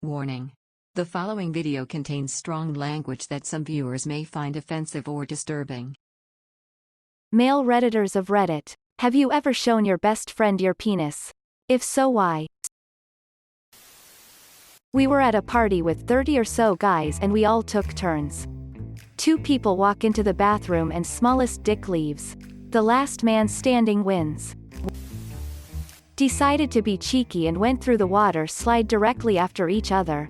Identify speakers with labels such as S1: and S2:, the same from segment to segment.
S1: Warning. The following video contains strong language that some viewers may find offensive or disturbing.
S2: Male redditors of Reddit, have you ever shown your best friend your penis? If so, why? We were at a party with 30 or so guys and we all took turns. 2 people walk into the bathroom and smallest dick leaves. The last man standing wins. Decided to be cheeky and went through the water slide directly after each other.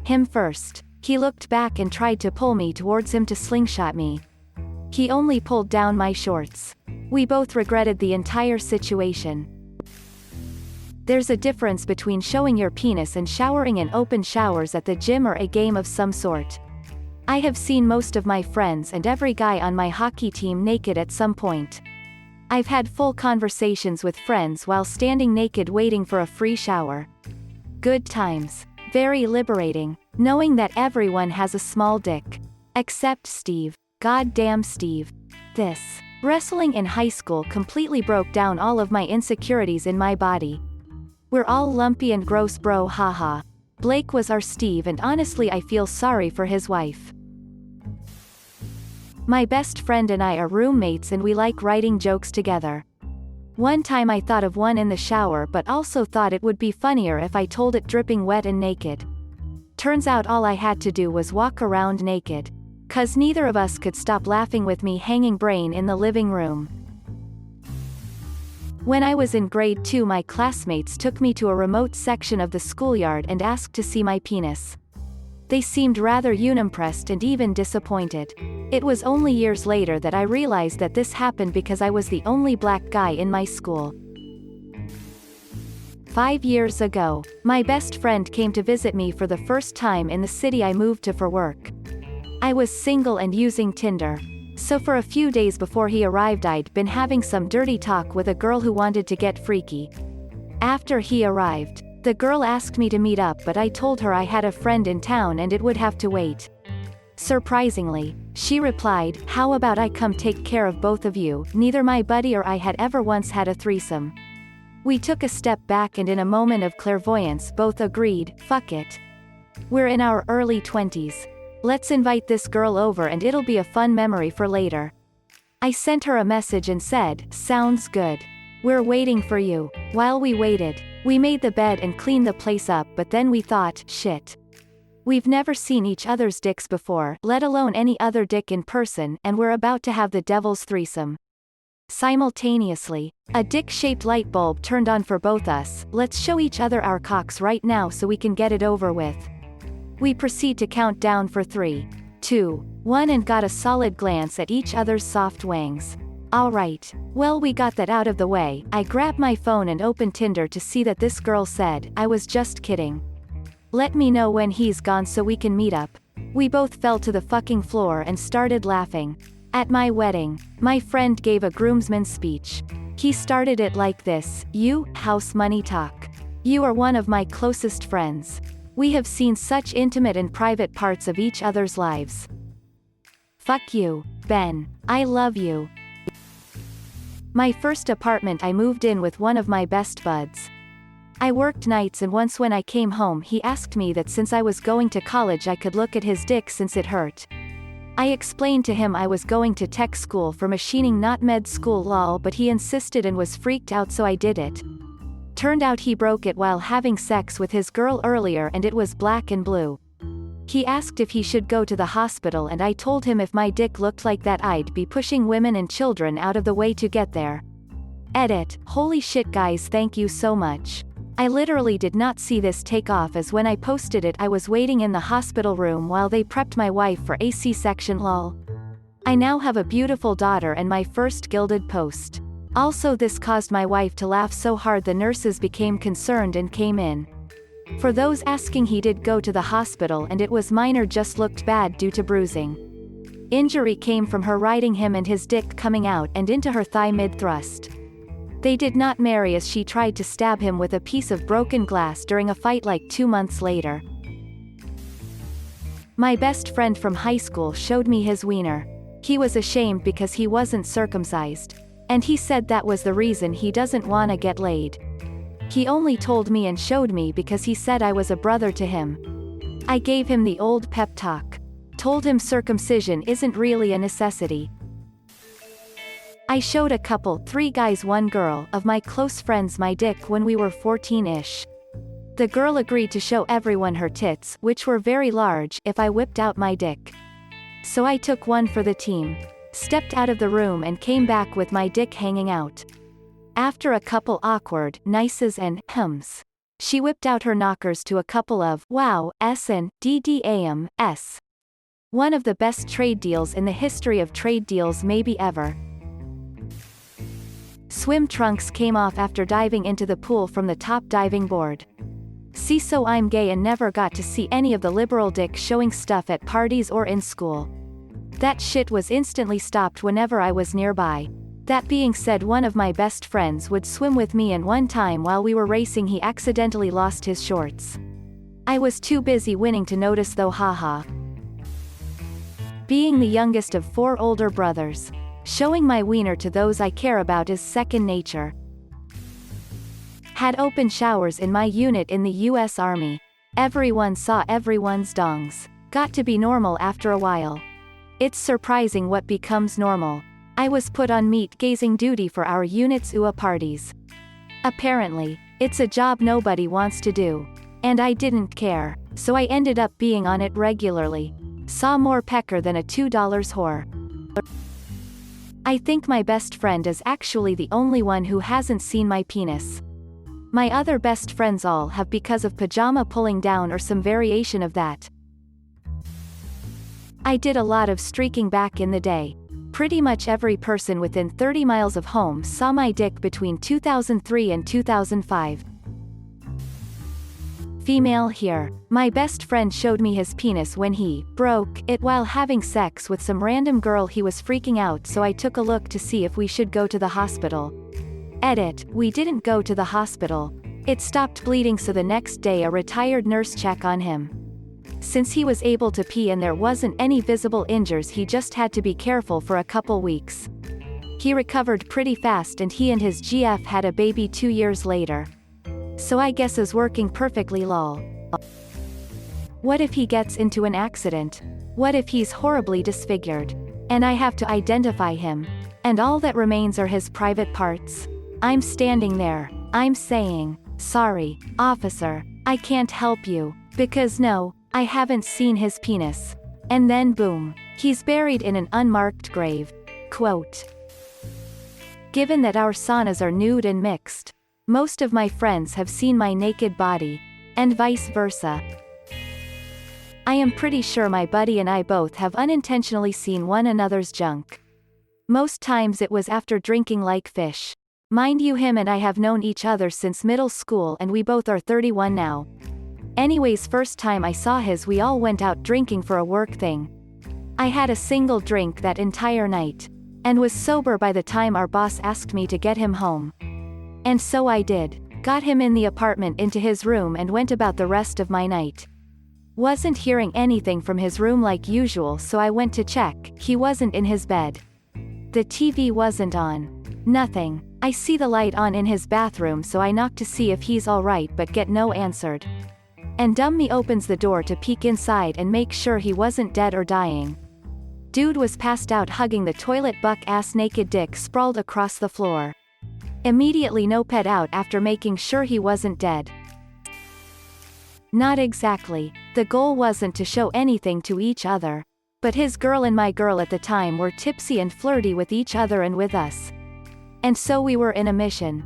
S2: Him first. He looked back and tried to pull me towards him to slingshot me. He only pulled down my shorts. We both regretted the entire situation. There's a difference between showing your penis and showering in open showers at the gym or a game of some sort. I have seen most of my friends and every guy on my hockey team naked at some point. I've had full conversations with friends while standing naked waiting for a free shower. Good times. Very liberating, knowing that everyone has a small dick. Except Steve. Goddamn Steve. This. Wrestling in high school completely broke down all of my insecurities in my body. We're all lumpy and gross, bro, haha. Blake was our Steve and honestly I feel sorry for his wife. My best friend and I are roommates and we like writing jokes together. One time I thought of one in the shower but also thought it would be funnier if I told it dripping wet and naked. Turns out all I had to do was walk around naked. 'Cause neither of us could stop laughing with me hanging brain in the living room. When I was in grade 2 my classmates took me to a remote section of the schoolyard and asked to see my penis. They seemed rather unimpressed and even disappointed. It was only years later that I realized that this happened because I was the only black guy in my school. 5 years ago, my best friend came to visit me for the first time in the city I moved to for work. I was single and using Tinder. So for a few days before he arrived I'd been having some dirty talk with a girl who wanted to get freaky. After he arrived, the girl asked me to meet up but I told her I had a friend in town and it would have to wait. Surprisingly, she replied, "How about I come take care of both of you?" Neither my buddy or I had ever once had a threesome. We took a step back and in a moment of clairvoyance both agreed, fuck it. We're in our early 20s. Let's invite this girl over and it'll be a fun memory for later. I sent her a message and said, "Sounds good. We're waiting for you." While we waited, we made the bed and cleaned the place up but then we thought, shit. We've never seen each other's dicks before, let alone any other dick in person, and we're about to have the devil's threesome. Simultaneously, a dick-shaped light bulb turned on for both us. Let's show each other our cocks right now so we can get it over with. We proceed to count down for 3, 2, 1 and got a solid glance at each other's soft wangs. Alright, well we got that out of the way. I grabbed my phone and opened Tinder to see that this girl said, "I was just kidding. Let me know when he's gone so we can meet up." We both fell to the fucking floor and started laughing. At my wedding, my friend gave a groomsman speech. He started it like this: "You, house money talk. You are one of my closest friends. We have seen such intimate and private parts of each other's lives. Fuck you, Ben. I love you." My first apartment I moved in with one of my best buds. I worked nights and once when I came home he asked me that since I was going to college I could look at his dick since it hurt. I explained to him I was going to tech school for machining not med school lol but he insisted and was freaked out so I did it. Turned out he broke it while having sex with his girl earlier and it was black and blue. He asked if he should go to the hospital and I told him if my dick looked like that I'd be pushing women and children out of the way to get there. Edit. Holy shit guys, thank you so much. I literally did not see this take off as when I posted it I was waiting in the hospital room while they prepped my wife for a C-section lol. I now have a beautiful daughter and my first gilded post. Also this caused my wife to laugh so hard the nurses became concerned and came in. For those asking, he did go to the hospital and it was minor, just looked bad due to bruising. Injury came from her riding him and his dick coming out and into her thigh mid-thrust. They did not marry as she tried to stab him with a piece of broken glass during a fight like 2 months later. My best friend from high school showed me his wiener. He was ashamed because he wasn't circumcised. And he said that was the reason he doesn't wanna get laid. He only told me and showed me because he said I was a brother to him. I gave him the old pep talk. Told him circumcision isn't really a necessity. I showed a couple, 3 guys 1 girl, of my close friends my dick when we were 14-ish. The girl agreed to show everyone her tits, which were very large, if I whipped out my dick. So I took one for the team. Stepped out of the room and came back with my dick hanging out. After a couple awkward, nices and hums, she whipped out her knockers to a couple of wow, s and ddams. One of the best trade deals in the history of trade deals maybe ever. Swim trunks came off after diving into the pool from the top diving board. See, so I'm gay and never got to see any of the liberal dick showing stuff at parties or in school. That shit was instantly stopped whenever I was nearby. That being said, one of my best friends would swim with me, and one time while we were racing he accidentally lost his shorts. I was too busy winning to notice though, haha. Being the youngest of 4 older brothers, showing my wiener to those I care about is second nature. Had open showers in my unit in the US Army. Everyone saw everyone's dongs. Got to be normal after a while. It's surprising what becomes normal. I was put on meat-gazing duty for our unit's UA parties. Apparently, it's a job nobody wants to do. And I didn't care, so I ended up being on it regularly. Saw more pecker than a $2 whore. I think my best friend is actually the only one who hasn't seen my penis. My other best friends all have because of pajama pulling down or some variation of that. I did a lot of streaking back in the day. Pretty much every person within 30 miles of home saw my dick between 2003 and 2005. Female here. My best friend showed me his penis when he broke it while having sex with some random girl. He was freaking out, so I took a look to see if we should go to the hospital. Edit, we didn't go to the hospital. It stopped bleeding, so the next day a retired nurse checked on him. Since he was able to pee and there wasn't any visible injuries, he just had to be careful for a couple weeks. He recovered pretty fast and he and his GF had a baby 2 years later. So I guess is working perfectly, lol. What if he gets into an accident? What if he's horribly disfigured? And I have to identify him. And all that remains are his private parts? I'm standing there. I'm saying, sorry, officer, I can't help you. Because no, I haven't seen his penis. And then boom, he's buried in an unmarked grave. Quote. Given that our saunas are nude and mixed, most of my friends have seen my naked body, and vice versa. I am pretty sure my buddy and I both have unintentionally seen one another's junk. Most times it was after drinking like fish. Mind you, him and I have known each other since middle school and we both are 31 now. Anyways, first time I saw his, we all went out drinking for a work thing. I had a single drink that entire night, and was sober by the time our boss asked me to get him home. And so I did. Got him in the apartment into his room and went about the rest of my night. Wasn't hearing anything from his room like usual, so I went to check. He wasn't in his bed. The TV wasn't on. Nothing. I see the light on in his bathroom, so I knock to see if he's alright but get no answered. And dumb me opens the door to peek inside and make sure he wasn't dead or dying. Dude was passed out hugging the toilet, buck-ass naked dick sprawled across the floor. Immediately no pet out after making sure he wasn't dead. Not exactly. The goal wasn't to show anything to each other. But his girl and my girl at the time were tipsy and flirty with each other and with us. And so we were in a mission.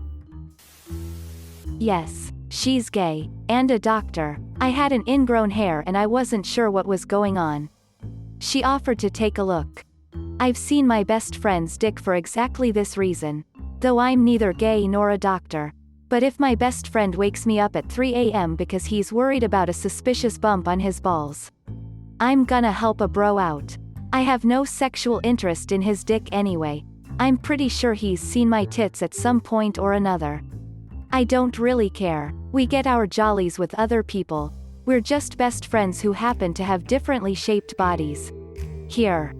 S2: Yes, she's gay, and a doctor. I had an ingrown hair and I wasn't sure what was going on. She offered to take a look. I've seen my best friend's dick for exactly this reason. Though I'm neither gay nor a doctor. But if my best friend wakes me up at 3 a.m. because he's worried about a suspicious bump on his balls, I'm gonna help a bro out. I have no sexual interest in his dick anyway. I'm pretty sure he's seen my tits at some point or another. I don't really care. We get our jollies with other people. We're just best friends who happen to have differently shaped bodies. Here.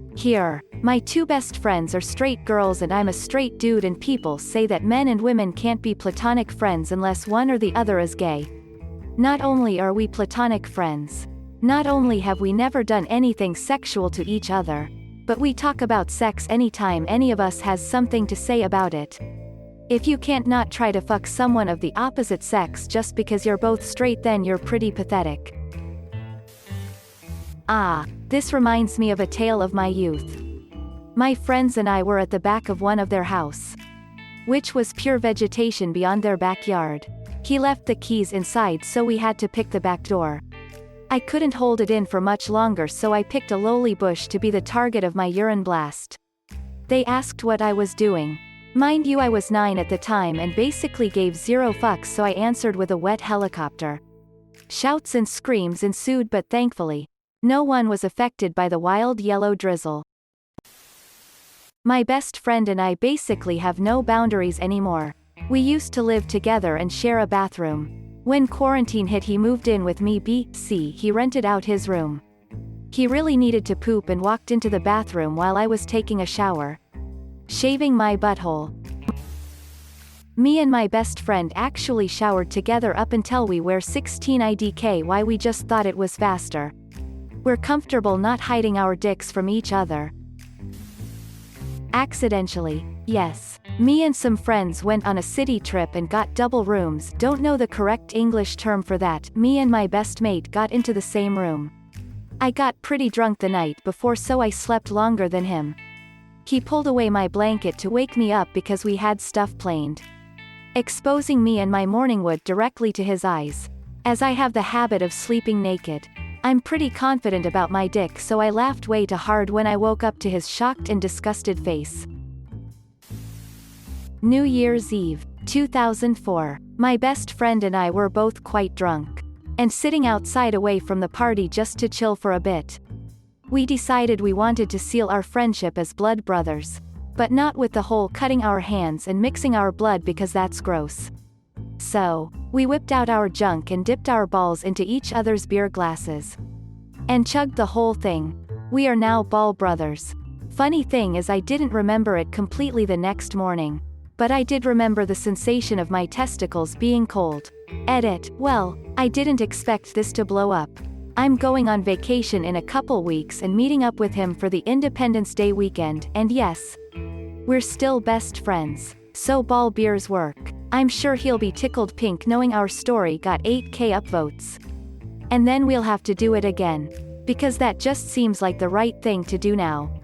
S2: My two best friends are straight girls and I'm a straight dude, and people say that men and women can't be platonic friends unless one or the other is gay. Not only are we platonic friends, not only have we never done anything sexual to each other, but we talk about sex anytime any of us has something to say about it. If you can't not try to fuck someone of the opposite sex just because you're both straight, then you're pretty pathetic. Ah, this reminds me of a tale of my youth. My friends and I were at the back of one of their house, which was pure vegetation beyond their backyard. He left the keys inside, so we had to pick the back door. I couldn't hold it in for much longer, so I picked a lowly bush to be the target of my urine blast. They asked what I was doing. Mind you, I was 9 at the time and basically gave zero fucks, so I answered with a wet helicopter. Shouts and screams ensued, but thankfully, no one was affected by the wild yellow drizzle. My best friend and I basically have no boundaries anymore. We used to live together and share a bathroom. When quarantine hit, he moved in with me. He rented out his room. He really needed to poop and walked into the bathroom while I was taking a shower, shaving my butthole. Me and my best friend actually showered together up until we were 16 IDK. Why? We just thought it was faster. We're comfortable not hiding our dicks from each other. Accidentally, yes. Me and some friends went on a city trip and got double rooms. Don't know the correct English term for that. Me and my best mate got into the same room. I got pretty drunk the night before, so I slept longer than him. He pulled away my blanket to wake me up because we had stuff planed, exposing me and my morning wood directly to his eyes. As I have the habit of sleeping naked, I'm pretty confident about my dick, so I laughed way too hard when I woke up to his shocked and disgusted face. New Year's Eve, 2004. My best friend and I were both quite drunk, and sitting outside away from the party just to chill for a bit. We decided we wanted to seal our friendship as blood brothers, but not with the whole cutting our hands and mixing our blood, because that's gross. So, we whipped out our junk and dipped our balls into each other's beer glasses, and chugged the whole thing. We are now ball brothers. Funny thing is, I didn't remember it completely the next morning, but I did remember the sensation of my testicles being cold. Edit. Well, I didn't expect this to blow up. I'm going on vacation in a couple weeks and meeting up with him for the Independence Day weekend, and yes, we're still best friends. So ball beers work. I'm sure he'll be tickled pink knowing our story got 8K upvotes. And then we'll have to do it again, because that just seems like the right thing to do now.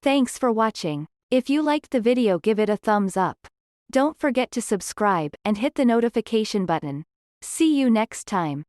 S2: Thanks for watching. If you liked the video, give it a thumbs up. Don't forget to subscribe and hit the notification button. See you next time.